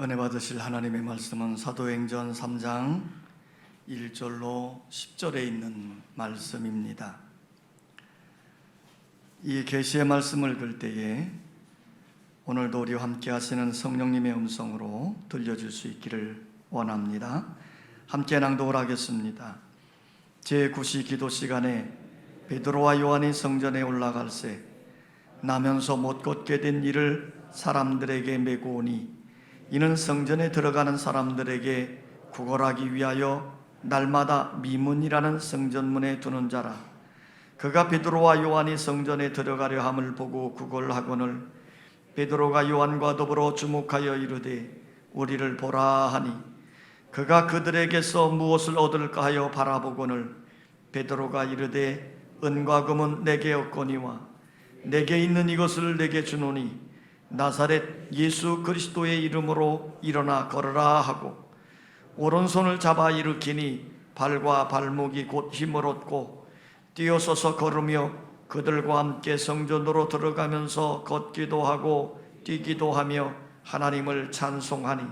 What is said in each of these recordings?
은혜 받으실 하나님의 말씀은 사도행전 3장 1절로 10절에 있는 말씀입니다. 이 계시의 말씀을 읽을 때에 오늘도 우리와 함께 하시는 성령님의 음성으로 들려줄 수 있기를 원합니다. 함께 낭독을 하겠습니다. 제9시 기도 시간에 베드로와 요한이 성전에 올라갈새 나면서 못 걷게 된 이를 사람들에게 메고 오니 이는 성전에 들어가는 사람들에게 구걸하기 위하여 날마다 미문이라는 성전문에 두는 자라. 그가 베드로와 요한이 성전에 들어가려 함을 보고 구걸하거늘 베드로가 요한과 더불어 주목하여 이르되 우리를 보라 하니 그가 그들에게서 무엇을 얻을까 하여 바라보거늘 베드로가 이르되 은과 금은 내게 없거니와 내게 있는 이것을 내게 주노니 나사렛 예수 그리스도의 이름으로 일어나 걸으라 하고 오른손을 잡아 일으키니 발과 발목이 곧 힘을 얻고 뛰어서서 걸으며 그들과 함께 성전으로 들어가면서 걷기도 하고 뛰기도 하며 하나님을 찬송하니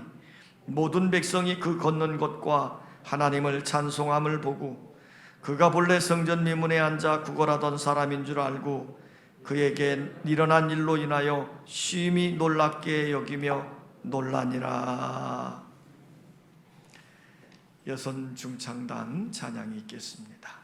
모든 백성이 그 걷는 것과 하나님을 찬송함을 보고 그가 본래 성전 미문에 앉아 구걸하던 사람인 줄 알고 그에게 일어난 일로 인하여 심히 놀랍게 여기며 놀라니라. 여선 중창단 찬양이 있겠습니다.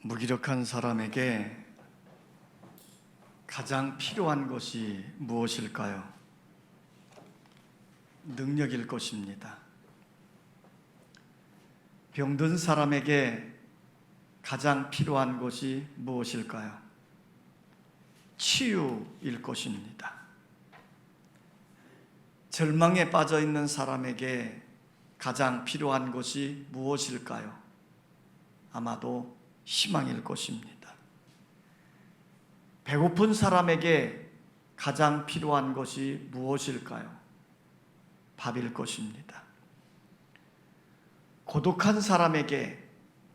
무기력한 사람에게 가장 필요한 것이 무엇일까요? 능력일 것입니다. 병든 사람에게 가장 필요한 것이 무엇일까요? 치유일 것입니다. 절망에 빠져 있는 사람에게 가장 필요한 것이 무엇일까요? 아마도 희망일 것입니다. 배고픈 사람에게 가장 필요한 것이 무엇일까요? 밥일 것입니다. 고독한 사람에게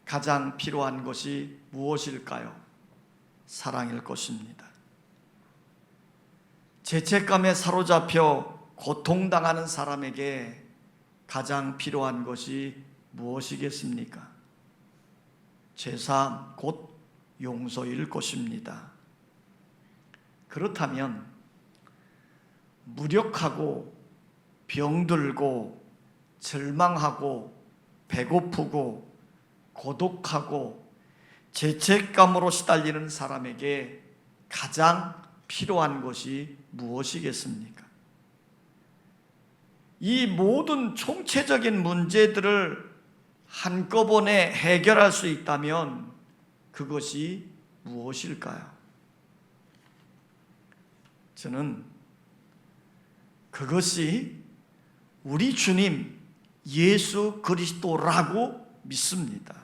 가장 필요한 것이 무엇일까요? 사랑일 것입니다. 죄책감에 사로잡혀 고통당하는 사람에게 가장 필요한 것이 무엇이겠습니까? 죄사함, 곧 용서일 것입니다. 그렇다면 무력하고 병들고 절망하고 배고프고 고독하고 죄책감으로 시달리는 사람에게 가장 필요한 것이 무엇이겠습니까? 이 모든 총체적인 문제들을 한꺼번에 해결할 수 있다면 그것이 무엇일까요? 저는 그것이 우리 주님 예수 그리스도라고 믿습니다.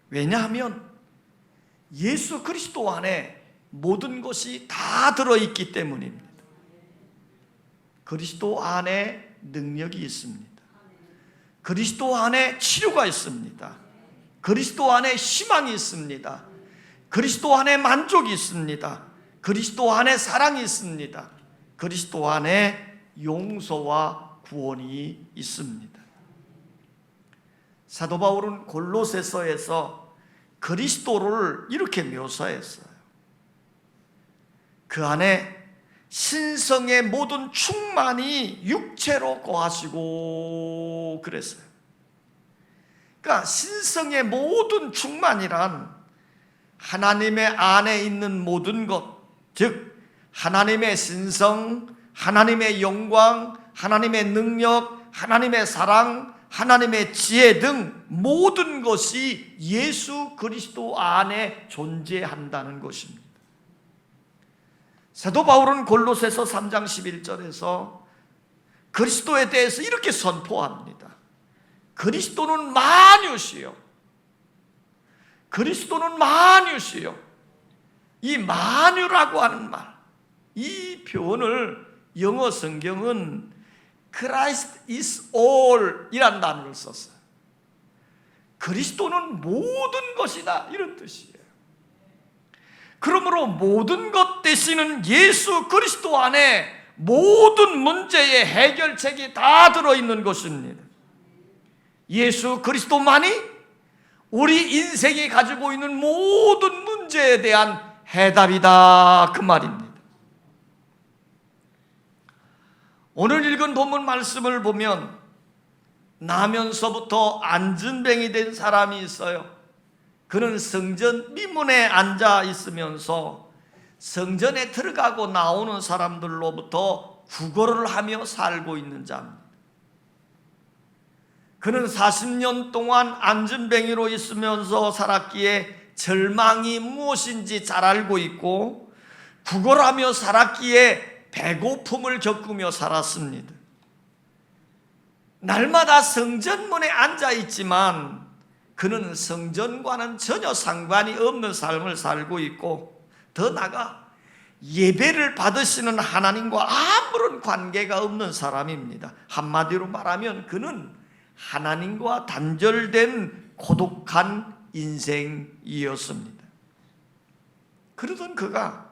왜냐하면 예수 그리스도 안에 모든 것이 다 들어있기 때문입니다. 그리스도 안에 능력이 있습니다. 그리스도 안에 치료가 있습니다. 그리스도 안에 희망이 있습니다. 그리스도 안에 만족이 있습니다. 그리스도 안에 사랑이 있습니다. 그리스도 안에 용서와 구원이 있습니다. 사도 바울은 골로새서에서 그리스도를 이렇게 묘사했어요. 그 안에 신성의 모든 충만이 육체로 거하시고 그랬어요. 그러니까 신성의 모든 충만이란 하나님의 안에 있는 모든 것, 즉 하나님의 신성, 하나님의 영광, 하나님의 능력, 하나님의 사랑, 하나님의 지혜 등 모든 것이 예수 그리스도 안에 존재한다는 것입니다. 사도 바울은 골로새서 3장 11절에서 그리스도에 대해서 이렇게 선포합니다. 그리스도는 만유시요. 그리스도는 만유시요. 이 만유라고 하는 말, 이 표현을 영어 성경은 Christ is all 이란 단어를 썼어요. 그리스도는 모든 것이다 이런 뜻이에요. 그러므로 모든 것 되시는 예수 그리스도 안에 모든 문제의 해결책이 다 들어있는 것입니다. 예수 그리스도만이 우리 인생이 가지고 있는 모든 문제에 대한 해답이다 그 말입니다. 오늘 읽은 본문 말씀을 보면 나면서부터 안진뱅이 된 사람이 있어요. 그는 성전 미문에 앉아 있으면서 성전에 들어가고 나오는 사람들로부터 구걸을 하며 살고 있는 자입니다. 그는 40년 동안 안진뱅이로 있으면서 살았기에 절망이 무엇인지 잘 알고 있고 구걸하며 살았기에 배고픔을 겪으며 살았습니다. 날마다 성전문에 앉아 있지만 그는 성전과는 전혀 상관이 없는 삶을 살고 있고 더 나아가 예배를 받으시는 하나님과 아무런 관계가 없는 사람입니다. 한마디로 말하면 그는 하나님과 단절된 고독한 인생이었습니다. 그러던 그가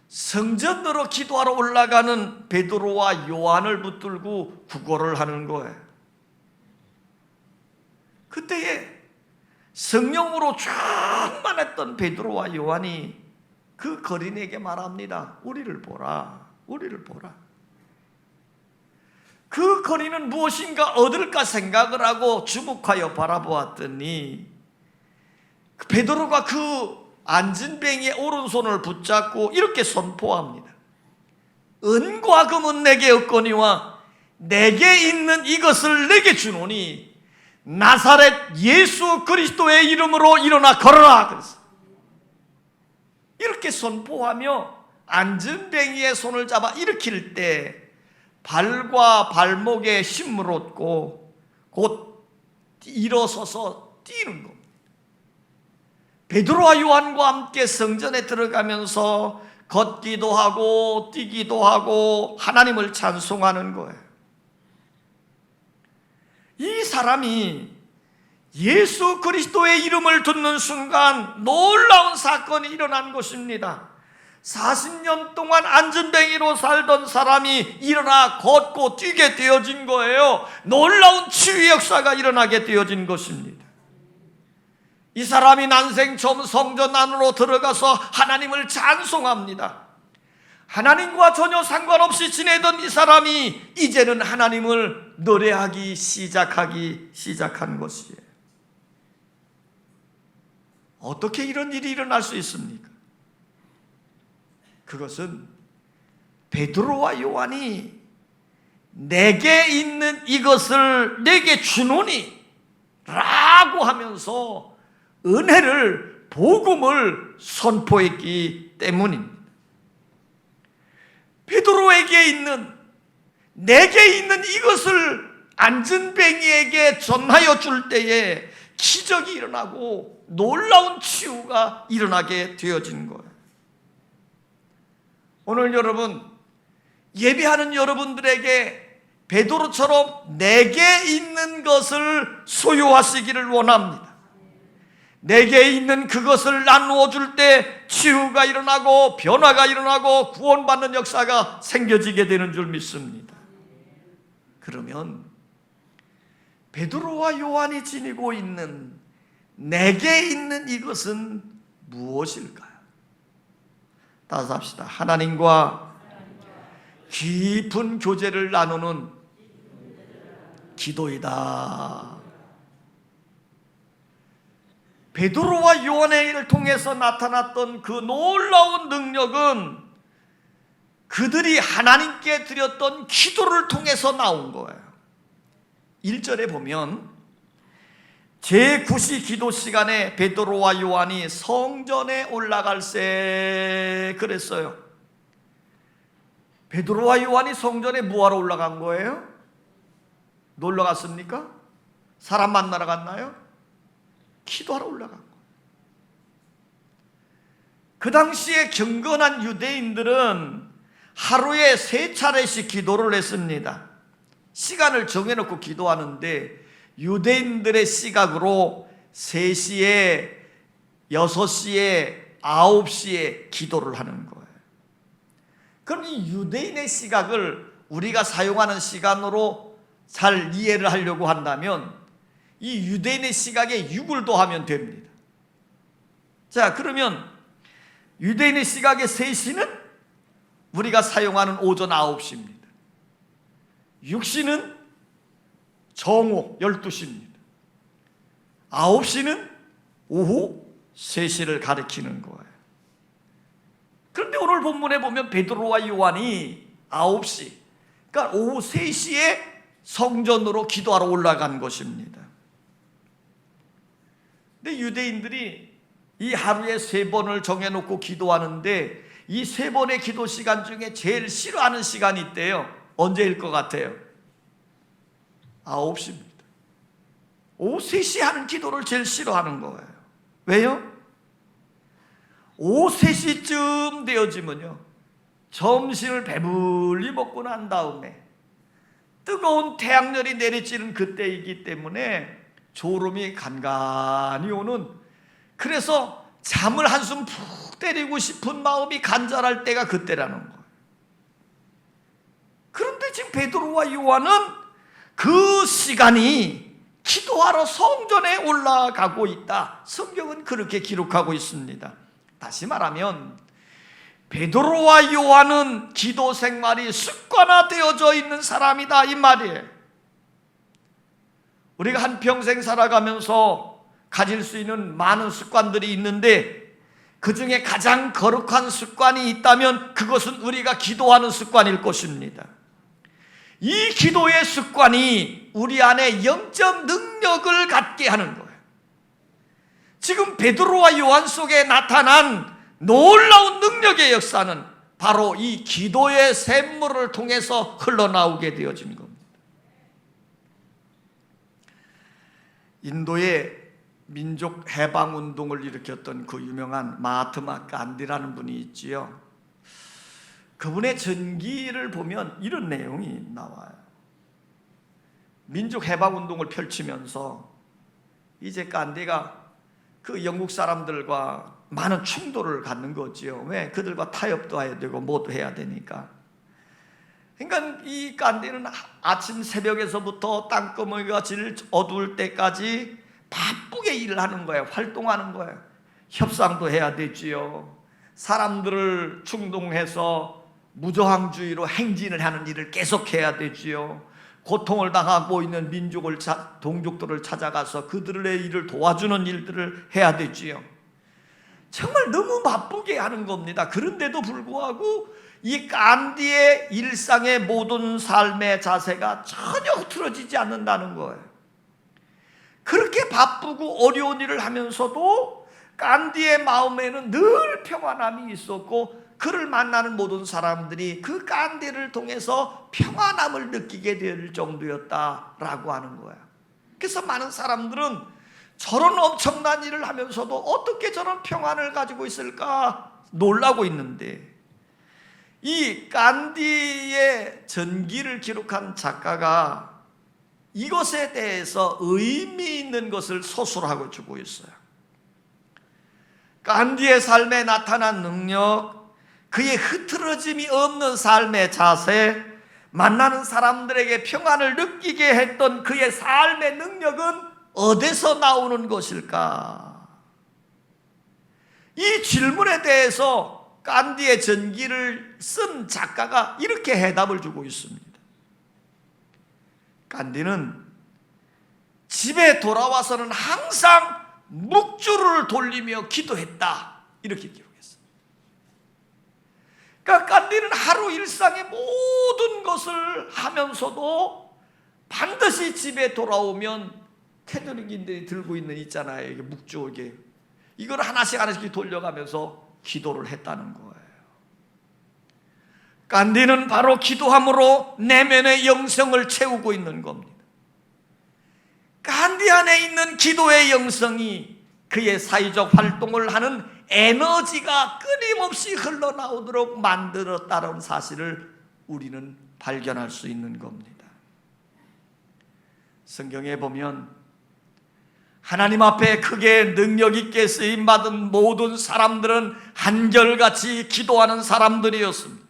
성전으로 기도하러 올라가는 베드로와 요한을 붙들고 구걸을 하는 거예요. 그때에 성령으로 충만했던 베드로와 요한이 그 거린에게 말합니다. 우리를 보라, 우리를 보라. 그 거린은 무엇인가 얻을까 생각을 하고 주목하여 바라보았더니 베드로가 그 안진뱅이의 오른손을 붙잡고 이렇게 선포합니다. 은과 금은 내게 없거니와 내게 있는 이것을 내게 주노니 나사렛 예수 그리스도의 이름으로 일어나 걸어라. 그래서 이렇게 선포하며 안진뱅이의 손을 잡아 일으킬 때 발과 발목에 힘을 얻고 곧 일어서서 뛰는 겁니다. 베드로와 요한과 함께 성전에 들어가면서 걷기도 하고 뛰기도 하고 하나님을 찬송하는 거예요. 이 사람이 예수 그리스도의 이름을 듣는 순간 놀라운 사건이 일어난 것입니다. 40년 동안 안진뱅이로 살던 사람이 일어나 걷고 뛰게 되어진 거예요. 놀라운 치유 역사가 일어나게 되어진 것입니다. 이 사람이 난생 처음 성전 안으로 들어가서 하나님을 찬송합니다. 하나님과 전혀 상관없이 지내던 이 사람이 이제는 하나님을 노래하기 시작한 것이에요. 어떻게 이런 일이 일어날 수 있습니까? 그것은 베드로와 요한이 내게 있는 이것을 내게 주노니 라고 하면서 은혜를, 복음을 선포했기 때문입니다. 베드로에게 있는, 내게 있는 이것을 안진뱅이에게 전하여 줄 때에 기적이 일어나고 놀라운 치유가 일어나게 되어진 거예요. 오늘 여러분, 예배하는 여러분들에게 베드로처럼 내게 있는 것을 소유하시기를 원합니다. 내게 있는 그것을 나누어 줄 때 치유가 일어나고 변화가 일어나고 구원받는 역사가 생겨지게 되는 줄 믿습니다. 그러면 베드로와 요한이 지니고 있는 내게 있는 이것은 무엇일까요? 따라서 합시다. 하나님과 깊은 교제를 나누는 기도이다. 베드로와 요한을 통해서 나타났던 그 놀라운 능력은 그들이 하나님께 드렸던 기도를 통해서 나온 거예요. 1절에 보면 제9시 기도 시간에 베드로와 요한이 성전에 올라갈세 그랬어요. 베드로와 요한이 성전에 뭐하러 올라간 거예요? 놀러 갔습니까? 사람 만나러 갔나요? 기도하러 올라간 거예요. 그 당시에 경건한 유대인들은 하루에 3차례씩 기도를 했습니다. 시간을 정해놓고 기도하는데 유대인들의 시각으로 3시에, 6시에, 9시에 기도를 하는 거예요. 그럼 이 유대인의 시각을 우리가 사용하는 시간으로 잘 이해를 하려고 한다면 이 유대인의 시각에 6을 더하면 됩니다. 자, 그러면 유대인의 시각의 3시는 우리가 사용하는 오전 9시입니다. 6시는 정오 12시입니다. 9시는 오후 3시를 가리키는 거예요. 그런데 오늘 본문에 보면 베드로와 요한이 9시, 그러니까 오후 3시에 성전으로 기도하러 올라간 것입니다. 근데 유대인들이 이 하루에 3번을 정해놓고 기도하는데 이 3번의 기도 시간 중에 제일 싫어하는 시간이 있대요. 언제일 것 같아요? 9시입니다. 오후 3시에 하는 기도를 제일 싫어하는 거예요. 왜요? 오후 3시쯤 되어지면요, 점심을 배불리 먹고 난 다음에 뜨거운 태양열이 내리쬐는 그때이기 때문에 졸음이 간간히 오는, 그래서 잠을 한숨 푹 때리고 싶은 마음이 간절할 때가 그때라는 거예요. 그런데 지금 베드로와 요한은 그 시간이 기도하러 성전에 올라가고 있다. 성경은 그렇게 기록하고 있습니다. 다시 말하면 베드로와 요한은 기도 생활이 습관화되어져 있는 사람이다 이 말이에요. 우리가 한평생 살아가면서 가질 수 있는 많은 습관들이 있는데 그 중에 가장 거룩한 습관이 있다면 그것은 우리가 기도하는 습관일 것입니다. 이 기도의 습관이 우리 안에 영적 능력을 갖게 하는 거예요. 지금 베드로와 요한 속에 나타난 놀라운 능력의 역사는 바로 이 기도의 샘물을 통해서 흘러나오게 되어진 겁니다. 인도의 민족 해방 운동을 일으켰던 그 유명한 마하트마 간디라는 분이 있지요. 그분의 전기를 보면 이런 내용이 나와요. 민족 해방 운동을 펼치면서 이제 간디가 그 영국 사람들과 많은 충돌을 갖는 거지요. 왜? 그들과 타협도 해야 되고 뭐도 해야 되니까. 그러니까 이 간디는 아침 새벽에서부터 땅거머리가 질 어두울 때까지 바쁘게 일을 하는 거예요. 활동하는 거예요. 협상도 해야 되지요. 사람들을 충동해서 무저항주의로 행진을 하는 일을 계속해야 되지요. 고통을 당하고 있는 동족들을 찾아가서 그들의 일을 도와주는 일들을 해야 되지요. 정말 너무 바쁘게 하는 겁니다. 그런데도 불구하고 이 간디의 일상의 모든 삶의 자세가 전혀 흐트러지지 않는다는 거예요. 그렇게 바쁘고 어려운 일을 하면서도 간디의 마음에는 늘 평안함이 있었고 그를 만나는 모든 사람들이 그 간디를 통해서 평안함을 느끼게 될 정도였다라고 하는 거예요. 그래서 많은 사람들은 저런 엄청난 일을 하면서도 어떻게 저런 평안을 가지고 있을까 놀라고 있는데, 이 간디의 전기를 기록한 작가가 이것에 대해서 의미 있는 것을 서술하고 주고 있어요. 간디의 삶에 나타난 능력, 그의 흐트러짐이 없는 삶의 자세, 만나는 사람들에게 평안을 느끼게 했던 그의 삶의 능력은 어디서 나오는 것일까? 이 질문에 대해서 간디의 전기를 쓴 작가가 이렇게 해답을 주고 있습니다. 간디는 집에 돌아와서는 항상 묵주를 돌리며 기도했다, 이렇게 기록했어요. 그러니까 간디는 하루 일상의 모든 것을 하면서도 반드시 집에 돌아오면 캐톨릭인들이 들고 있는 있잖아요, 이게 묵주, 이걸 하나씩 돌려가면서 기도를 했다는 거예요. 간디는 바로 기도함으로 내면의 영성을 채우고 있는 겁니다. 간디 안에 있는 기도의 영성이 그의 사회적 활동을 하는 에너지가 끊임없이 흘러나오도록 만들었다는 사실을 우리는 발견할 수 있는 겁니다. 성경에 보면 하나님 앞에 크게 능력 있게 쓰임받은 모든 사람들은 한결같이 기도하는 사람들이었습니다.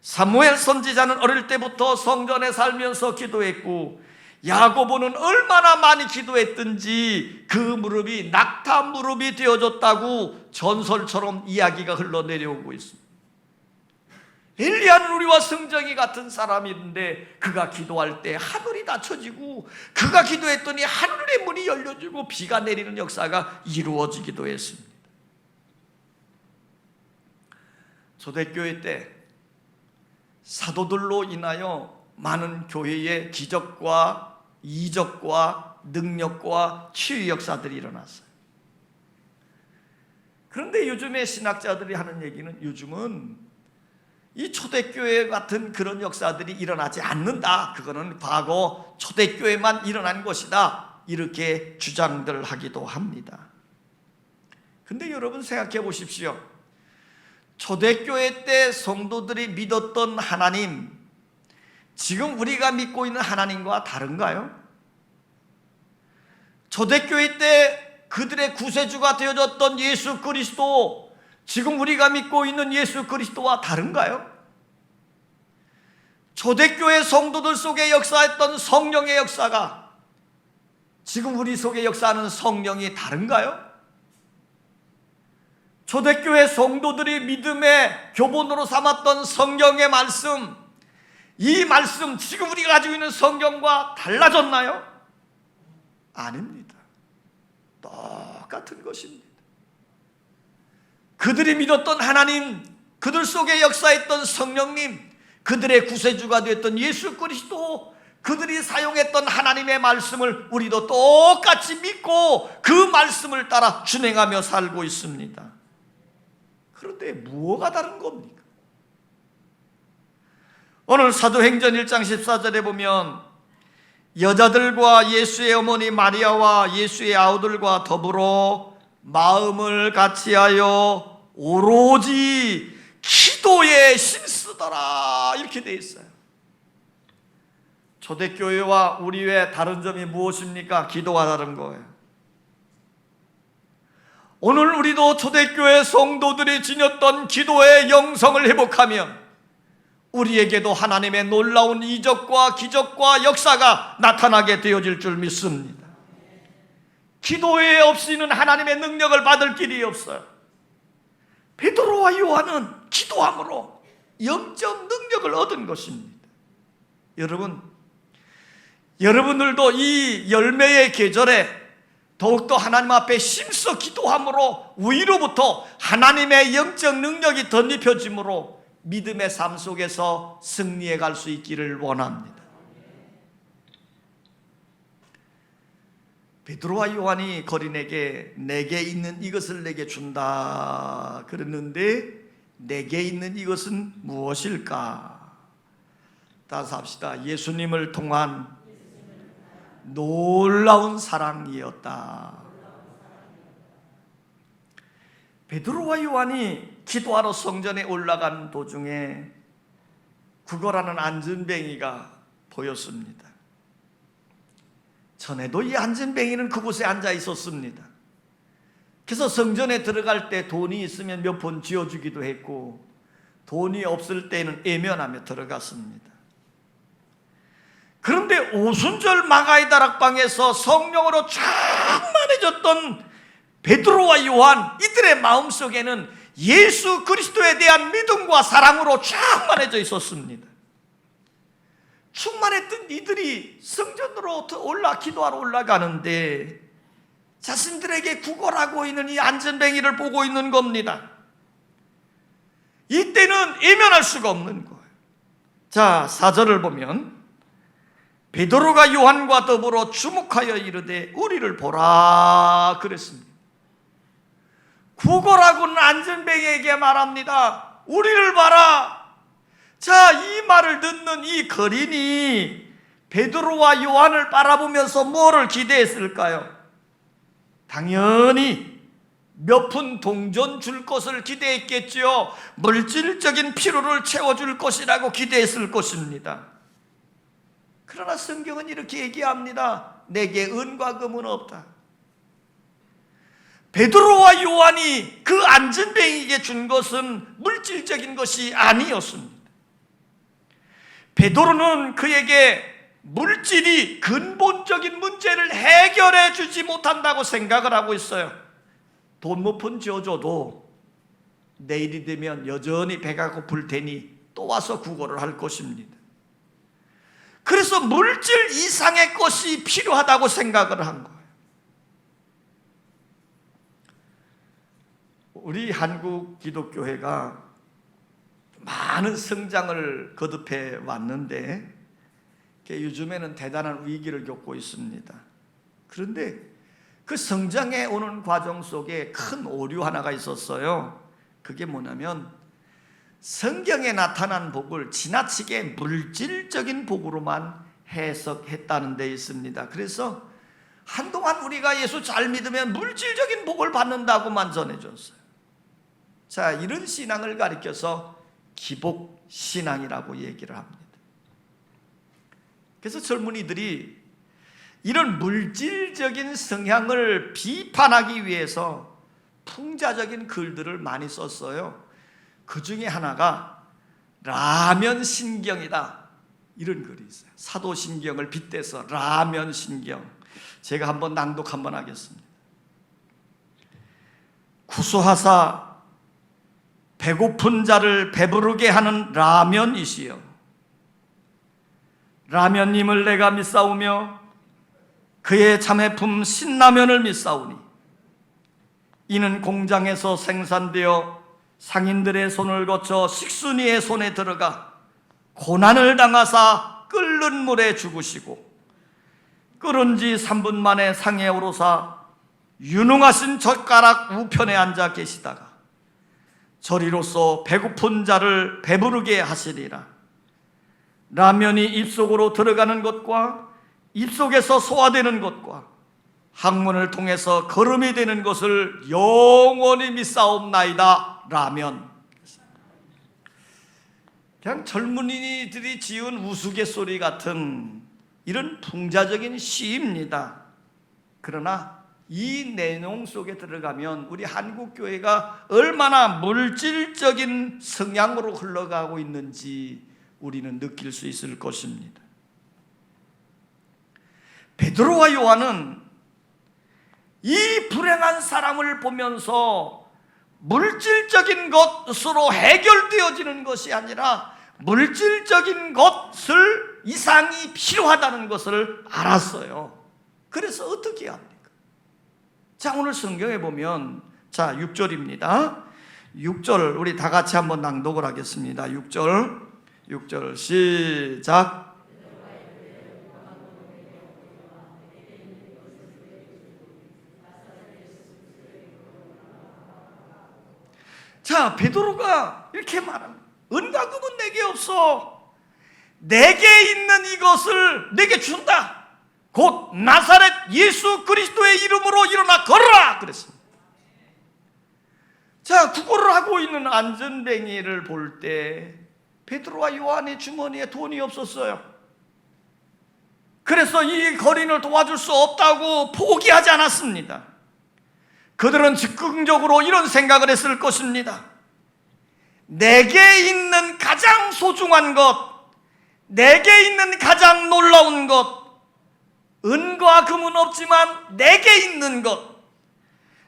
사무엘 선지자는 어릴 때부터 성전에 살면서 기도했고, 야고보는 얼마나 많이 기도했든지 그 무릎이 낙타 무릎이 되어졌다고 전설처럼 이야기가 흘러내려오고 있습니다. 엘리야는 우리와 성정이 같은 사람인데 그가 기도할 때 하늘이 닫혀지고, 그가 기도했더니 하늘의 문이 열려지고 비가 내리는 역사가 이루어지기도 했습니다. 초대교회 때 사도들로 인하여 많은 교회의 기적과 이적과 능력과 치유 역사들이 일어났어요. 그런데 요즘의 신학자들이 하는 얘기는 요즘은 이 초대교회 같은 그런 역사들이 일어나지 않는다, 그거는 과거 초대교회만 일어난 것이다, 이렇게 주장들 하기도 합니다. 근데 여러분 생각해 보십시오. 초대교회 때 성도들이 믿었던 하나님, 지금 우리가 믿고 있는 하나님과 다른가요? 초대교회 때 그들의 구세주가 되어졌던 예수 그리스도, 지금 우리가 믿고 있는 예수 그리스도와 다른가요? 초대교회 성도들 속에 역사했던 성령의 역사가 지금 우리 속에 역사하는 성령이 다른가요? 초대교회 성도들이 믿음의 교본으로 삼았던 성경의 말씀, 이 말씀 지금 우리가 가지고 있는 성경과 달라졌나요? 아닙니다. 똑같은 것입니다. 그들이 믿었던 하나님, 그들 속에 역사했던 성령님, 그들의 구세주가 되었던 예수 그리스도, 그들이 사용했던 하나님의 말씀을 우리도 똑같이 믿고 그 말씀을 따라 준행하며 살고 있습니다. 그런데 무엇가 다른 겁니까? 오늘 사도행전 1장 14절에 보면 여자들과 예수의 어머니 마리아와 예수의 아우들과 더불어 마음을 같이하여 오로지 기도에 힘쓰더라 이렇게 되어 있어요. 초대교회와 우리 외 다른 점이 무엇입니까? 기도가 다른 거예요. 오늘 우리도 초대교회 성도들이 지녔던 기도의 영성을 회복하면 우리에게도 하나님의 놀라운 이적과 기적과 역사가 나타나게 되어질 줄 믿습니다. 기도회 없이는 하나님의 능력을 받을 길이 없어요. 베드로와 요한은 기도함으로 영적 능력을 얻은 것입니다. 여러분들도 이 열매의 계절에 더욱더 하나님 앞에 힘써 기도함으로 위로부터 하나님의 영적 능력이 덧입혀짐으로 믿음의 삶 속에서 승리해 갈 수 있기를 원합니다. 베드로와 요한이 거린에게 내게 있는 이것을 내게 준다 그랬는데 내게 있는 이것은 무엇일까? 따라서 합시다. 예수님을 통한 놀라운 사랑이었다. 베드로와 요한이 기도하러 성전에 올라간 도중에 구걸하는 안전뱅이가 보였습니다. 전에도 이 안전뱅이는 그곳에 앉아 있었습니다. 그래서 성전에 들어갈 때 돈이 있으면 몇 번 쥐어주기도 했고 돈이 없을 때는 애면하며 들어갔습니다. 그런데 오순절 마가의 다락방에서 성령으로 충만해졌던 베드로와 요한, 이들의 마음속에는 예수 그리스도에 대한 믿음과 사랑으로 충만해져 있었습니다. 충만했던 이들이 성전으로 기도하러 올라가는데 자신들에게 구걸하고 있는 이 안전뱅이를 보고 있는 겁니다. 이때는 외면할 수가 없는 거예요. 자, 4절을 보면 베드로가 요한과 더불어 주목하여 이르되 우리를 보라 그랬습니다. 구걸하고는 안전뱅이에게 말합니다. 우리를 봐라. 자, 이 말을 듣는 이 거린이 베드로와 요한을 바라보면서 뭐를 기대했을까요? 당연히 몇 푼 동전 줄 것을 기대했겠지요. 물질적인 필요를 채워줄 것이라고 기대했을 것입니다. 그러나 성경은 이렇게 얘기합니다. 내게 은과 금은 없다. 베드로와 요한이 그 안전뱅이에게 준 것은 물질적인 것이 아니었습니다. 베드로는 그에게 물질이 근본적인 문제를 해결해 주지 못한다고 생각을 하고 있어요. 돈 몇 푼 지어줘도 내일이 되면 여전히 배가 고플 테니 또 와서 구걸을 할 것입니다. 그래서 물질 이상의 것이 필요하다고 생각을 한 거예요. 우리 한국 기독교회가 많은 성장을 거듭해 왔는데 요즘에는 대단한 위기를 겪고 있습니다. 그런데 그 성장해 오는 과정 속에 큰 오류 하나가 있었어요. 그게 뭐냐면 성경에 나타난 복을 지나치게 물질적인 복으로만 해석했다는 데 있습니다. 그래서 한동안 우리가 예수 잘 믿으면 물질적인 복을 받는다고만 전해줬어요. 자, 이런 신앙을 가리켜서 기복신앙이라고 얘기를 합니다. 그래서 젊은이들이 이런 물질적인 성향을 비판하기 위해서 풍자적인 글들을 많이 썼어요. 그 중에 하나가 라면 신경이다 이런 글이 있어요. 사도신경을 빗대서 라면 신경. 제가 한번 낭독 한번 하겠습니다. 구수하사 배고픈 자를 배부르게 하는 라면이시여, 라면님을 내가 믿사오며 그의 자매품 신라면을 믿사오니 이는 공장에서 생산되어 상인들의 손을 거쳐 식순이의 손에 들어가 고난을 당하사 끓는 물에 죽으시고 끓은 지 3분 만에 상에 오르사 유능하신 젓가락 우편에 앉아 계시다가 저리로서 배고픈 자를 배부르게 하시리라. 라면이 입속으로 들어가는 것과 입속에서 소화되는 것과 항문을 통해서 거름이 되는 것을 영원히 믿사옵나이다. 라면. 그냥 젊은이들이 지은 우스갯소리 같은 이런 풍자적인 시입니다. 그러나 이 내용 속에 들어가면 우리 한국교회가 얼마나 물질적인 성향으로 흘러가고 있는지 우리는 느낄 수 있을 것입니다. 베드로와 요한은 이 불행한 사람을 보면서 물질적인 것으로 해결되어지는 것이 아니라 물질적인 것을 이상이 필요하다는 것을 알았어요. 그래서 어떻게 합니까? 자, 오늘 성경에 보면 6절입니다. 6절 우리 다 같이 한번 낭독을 하겠습니다. 6절 시작. 자, 베드로가 이렇게 말합니다. 은과 금은 내게 없어. 내게 있는 이것을 내게 준다. 곧 나사렛 예수 그리스도의 이름으로 일어나 걸어라 그랬습니다. 자, 구걸을 하고 있는 안전뱅이를 볼 때 베드로와 요한의 주머니에 돈이 없었어요. 그래서 이 거린을 도와줄 수 없다고 포기하지 않았습니다. 그들은 즉흥적으로 이런 생각을 했을 것입니다. 내게 있는 가장 소중한 것, 내게 있는 가장 놀라운 것, 은과 금은 없지만 내게 있는 것,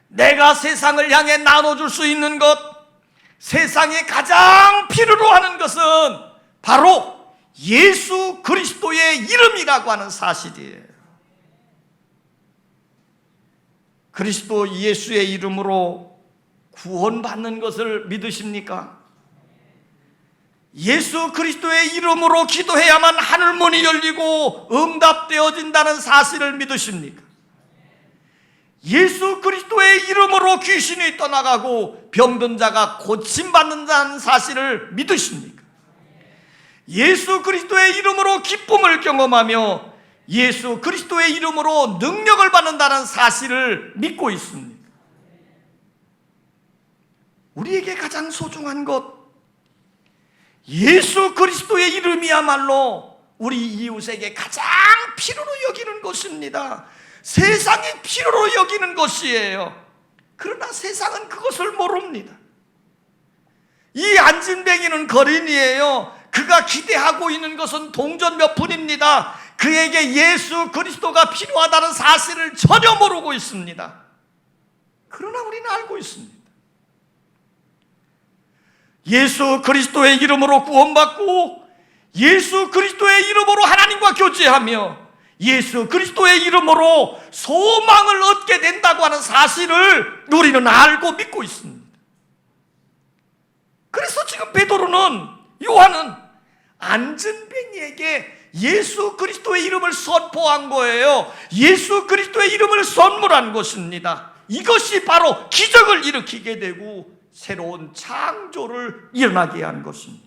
내가 세상을 향해 나눠줄 수 있는 것, 세상에 가장 필요로 하는 것은 바로 예수 그리스도의 이름이라고 하는 사실이에요. 그리스도 예수의 이름으로 구원받는 것을 믿으십니까? 예수 그리스도의 이름으로 기도해야만 하늘문이 열리고 응답되어진다는 사실을 믿으십니까? 예수 그리스도의 이름으로 귀신이 떠나가고 병든 자가 고침받는다는 사실을 믿으십니까? 예수 그리스도의 이름으로 기쁨을 경험하며 예수 그리스도의 이름으로 능력을 받는다는 사실을 믿고 있습니다. 우리에게 가장 소중한 것, 예수 그리스도의 이름이야말로 우리 이웃에게 가장 필요로 여기는 것입니다. 세상이 필요로 여기는 것이에요. 그러나 세상은 그것을 모릅니다. 이 안진뱅이는 거린이에요. 그가 기대하고 있는 것은 동전 몇 푼입니다. 그에게 예수 그리스도가 필요하다는 사실을 전혀 모르고 있습니다. 그러나 우리는 알고 있습니다. 예수 그리스도의 이름으로 구원받고 예수 그리스도의 이름으로 하나님과 교제하며 예수 그리스도의 이름으로 소망을 얻게 된다고 하는 사실을 우리는 알고 믿고 있습니다. 그래서 지금 베드로는, 요한은 안전뱅이에게 예수 그리스도의 이름을 선포한 거예요. 예수 그리스도의 이름을 선물한 것입니다. 이것이 바로 기적을 일으키게 되고 새로운 창조를 일어나게 한 것입니다.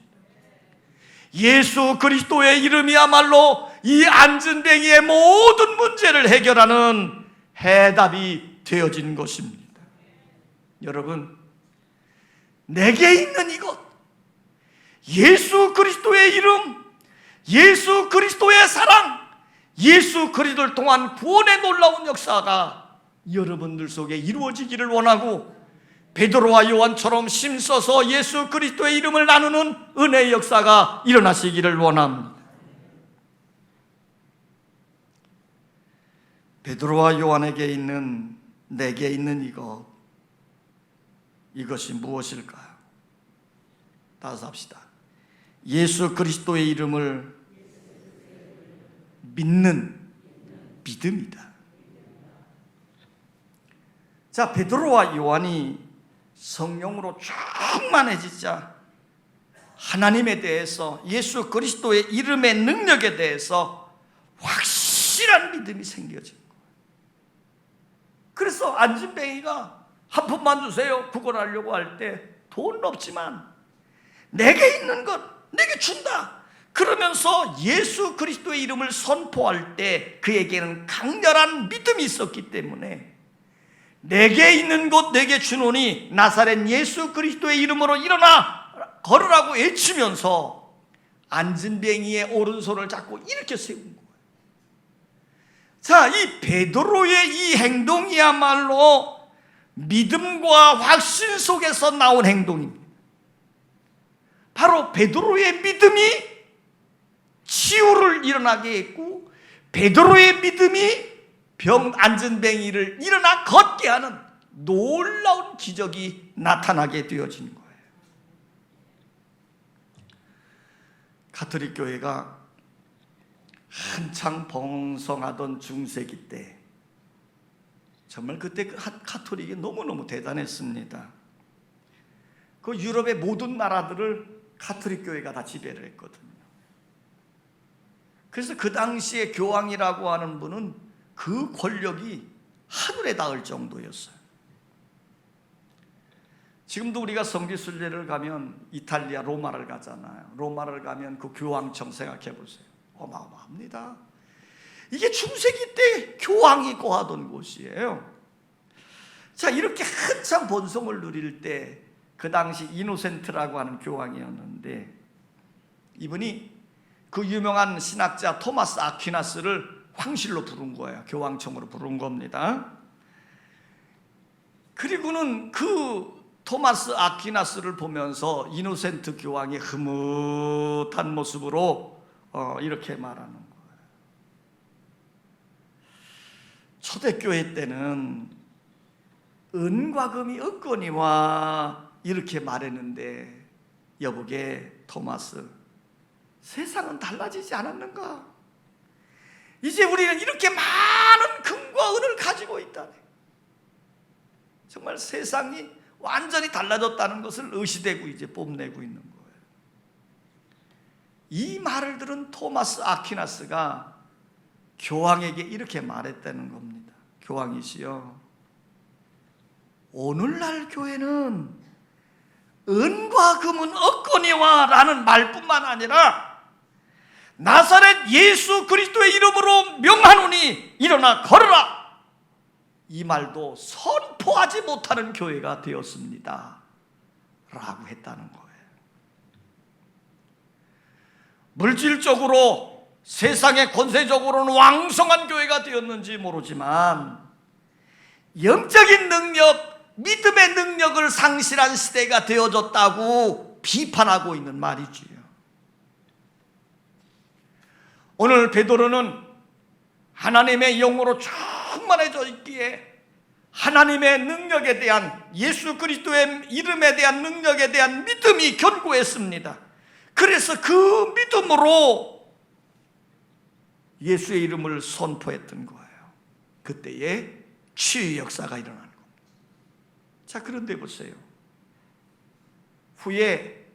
예수 그리스도의 이름이야말로 이 안전뱅이의 모든 문제를 해결하는 해답이 되어진 것입니다. 여러분, 내게 있는 이것, 예수 그리스도의 이름, 예수 그리스도의 사랑, 예수 그리스도를 통한 구원의 놀라운 역사가 여러분들 속에 이루어지기를 원하고 베드로와 요한처럼 힘써서 예수 그리스도의 이름을 나누는 은혜의 역사가 일어나시기를 원합니다. 베드로와 요한에게 있는, 내게 있는 이것이 무엇일까요? 따라서 합시다. 예수 그리스도의 이름을 믿는 믿음이다. 자, 베드로와 요한이 성령으로 충만해지자 하나님에 대해서, 예수 그리스도의 이름의 능력에 대해서 확실한 믿음이 생겨진 거예요. 그래서 안진뱅이가 한 푼만 주세요 구걸하려고 할 때 돈 없지만 내게 있는 것 내게 준다 그러면서 예수 그리스도의 이름을 선포할 때 그에게는 강렬한 믿음이 있었기 때문에 내게 있는 것 내게 주노니 나사렛 예수 그리스도의 이름으로 일어나 걸으라고 외치면서 안진뱅이의 오른손을 잡고 일으켜 세운 거예요. 자, 이 베드로의 이 행동이야말로 믿음과 확신 속에서 나온 행동입니다. 바로 베드로의 믿음이 치유를 일어나게 했고 베드로의 믿음이 안진뱅이를 일어나 걷게 하는 놀라운 기적이 나타나게 되어진 거예요. 가톨릭 교회가 한창 번성하던 중세기 때 정말 그때 가톨릭이 너무너무 대단했습니다. 그 유럽의 모든 나라들을 가톨릭 교회가 다 지배를 했거든요. 그래서 그 당시에 교황이라고 하는 분은 그 권력이 하늘에 닿을 정도였어요. 지금도 우리가 성지순례를 가면 이탈리아 로마를 가잖아요. 로마를 가면 그 교황청 생각해 보세요. 어마어마합니다. 이게 중세기 때 교황이 거하던 곳이에요. 자, 이렇게 한참 번성을 누릴 때 그 당시 이노센트라고 하는 교황이었는데 이분이 그 유명한 신학자 토마스 아퀴나스를 황실로 부른 거예요. 교황청으로 부른 겁니다. 그리고는 그 토마스 아퀴나스를 보면서 이노센트 교황이 흐뭇한 모습으로 이렇게 말하는 거예요. 초대교회 때는 은과 금이 없거니와 이렇게 말했는데 여보게 토마스, 세상은 달라지지 않았는가? 이제 우리는 이렇게 많은 금과 은을 가지고 있다네. 정말 세상이 완전히 달라졌다는 것을 의시되고 이제 뽐내고 있는 거예요. 이 말을 들은 토마스 아퀴나스가 교황에게 이렇게 말했다는 겁니다. 교황이시여, 오늘날 교회는 은과 금은 없거니와 라는 말뿐만 아니라 나사렛 예수 그리스도의 이름으로 명하노니 일어나 걸어라, 이 말도 선포하지 못하는 교회가 되었습니다 라고 했다는 거예요. 물질적으로 세상의 권세적으로는 왕성한 교회가 되었는지 모르지만 영적인 능력, 믿음의 능력을 상실한 시대가 되어졌다고 비판하고 있는 말이지요. 오늘 베드로는 하나님의 영으로 충만해져 있기에 하나님의 능력에 대한, 예수 그리스도의 이름에 대한 능력에 대한 믿음이 견고했습니다. 그래서 그 믿음으로 예수의 이름을 선포했던 거예요. 그때에 치유 역사가 일어나는 겁니다. 자, 그런데 보세요. 후에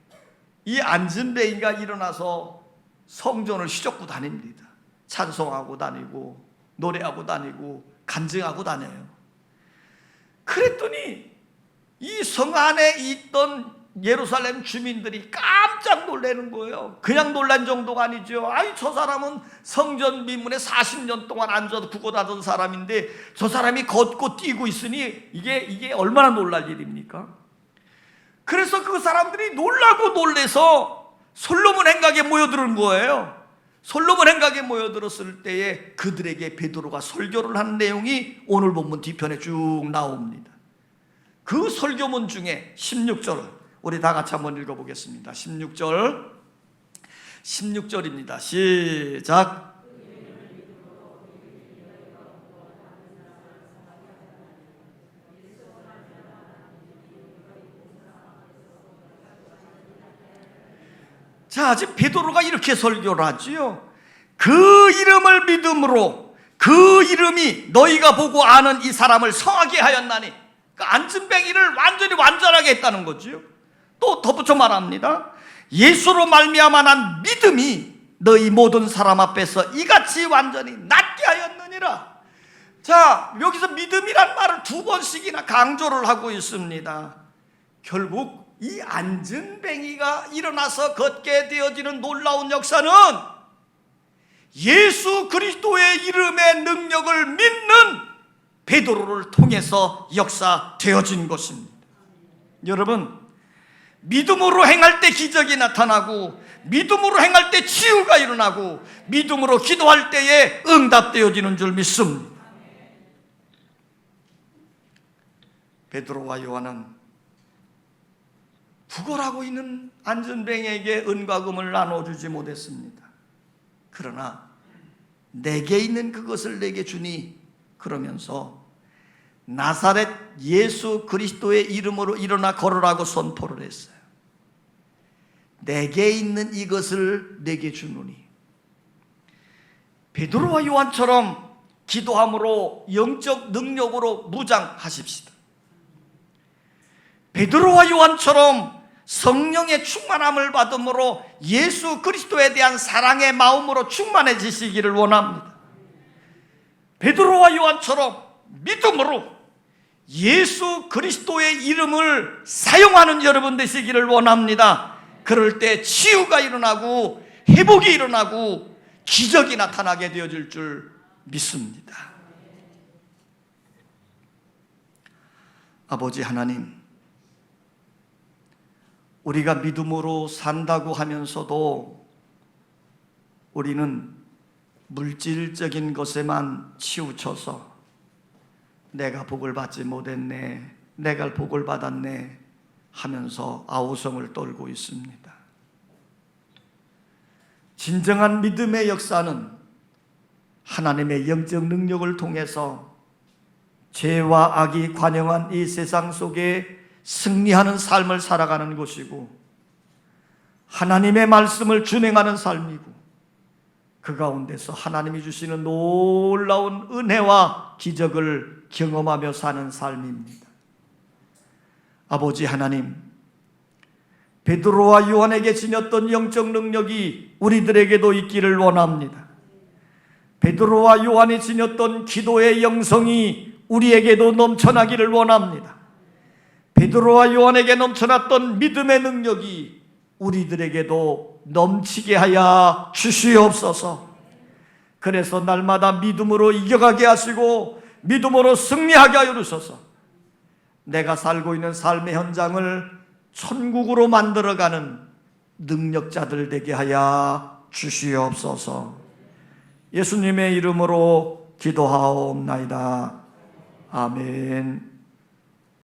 이 안진뱅이가 일어나서 성전을 휘젓고 다닙니다. 찬송하고 다니고 노래하고 다니고 간증하고 다녀요. 그랬더니 이 성 안에 있던 예루살렘 주민들이 깜짝 놀라는 거예요. 그냥 놀란 정도가 아니죠. 아이, 저 사람은 성전 미문에 40년 동안 앉아서 구걸하던 사람인데 저 사람이 걷고 뛰고 있으니 이게 얼마나 놀랄 일입니까? 그래서 그 사람들이 놀라고 놀래서 솔로몬 행각에 모여드는 거예요. 솔로몬 행각에 모여들었을 때에 그들에게 베드로가 설교를 하는 내용이 오늘 본문 뒤편에 쭉 나옵니다. 그 설교문 중에 16절, 우리 다 같이 한번 읽어보겠습니다. 16절입니다. 시작. 자, 지금 베드로가 이렇게 설교를 하지요. 그 이름을 믿음으로 그 이름이 너희가 보고 아는 이 사람을 성하게 하였나니 그 안진뱅이를 완전하게 했다는 거지요. 또 덧붙여 말합니다. 예수로 말미암아 난 믿음이 너희 모든 사람 앞에서 이같이 완전히 낫게 하였느니라. 자, 여기서 믿음이란 말을 두 번씩이나 강조를 하고 있습니다. 결국 이 안진뱅이가 일어나서 걷게 되어지는 놀라운 역사는 예수 그리스도의 이름의 능력을 믿는 베드로를 통해서 역사되어진 것입니다. 여러분, 믿음으로 행할 때 기적이 나타나고, 믿음으로 행할 때 치유가 일어나고, 믿음으로 기도할 때에 응답되어지는 줄 믿습니다. 베드로와 요한은 구걸하고 있는 안진뱅이에게 은과 금을 나눠주지 못했습니다. 그러나 내게 있는 그것을 내게 주니, 그러면서 나사렛 예수 그리스도의 이름으로 일어나 걸으라고 선포를 했어요. 내게 있는 이것을 내게 주노니. 베드로와 요한처럼 기도함으로 영적 능력으로 무장하십시다. 베드로와 요한처럼 성령의 충만함을 받음으로 예수 그리스도에 대한 사랑의 마음으로 충만해지시기를 원합니다. 베드로와 요한처럼 믿음으로 예수 그리스도의 이름을 사용하는 여러분 되시기를 원합니다. 그럴 때 치유가 일어나고 회복이 일어나고 기적이 나타나게 되어질 줄 믿습니다. 아버지 하나님, 우리가 믿음으로 산다고 하면서도 우리는 물질적인 것에만 치우쳐서 내가 복을 받지 못했네, 내가 복을 받았네 하면서 아우성을 떨고 있습니다. 진정한 믿음의 역사는 하나님의 영적 능력을 통해서 죄와 악이 관영한 이 세상 속에 승리하는 삶을 살아가는 것이고, 하나님의 말씀을 준행하는 삶이고, 그 가운데서 하나님이 주시는 놀라운 은혜와 기적을 경험하며 사는 삶입니다. 아버지 하나님, 베드로와 요한에게 지녔던 영적 능력이 우리들에게도 있기를 원합니다. 베드로와 요한이 지녔던 기도의 영성이 우리에게도 넘쳐나기를 원합니다. 베드로와 요한에게 넘쳐났던 믿음의 능력이 우리들에게도 넘치게 하여 주시옵소서. 그래서 날마다 믿음으로 이겨가게 하시고 믿음으로 승리하게 하여 주소서. 내가 살고 있는 삶의 현장을 천국으로 만들어가는 능력자들 되게 하여 주시옵소서. 예수님의 이름으로 기도하옵나이다. 아멘.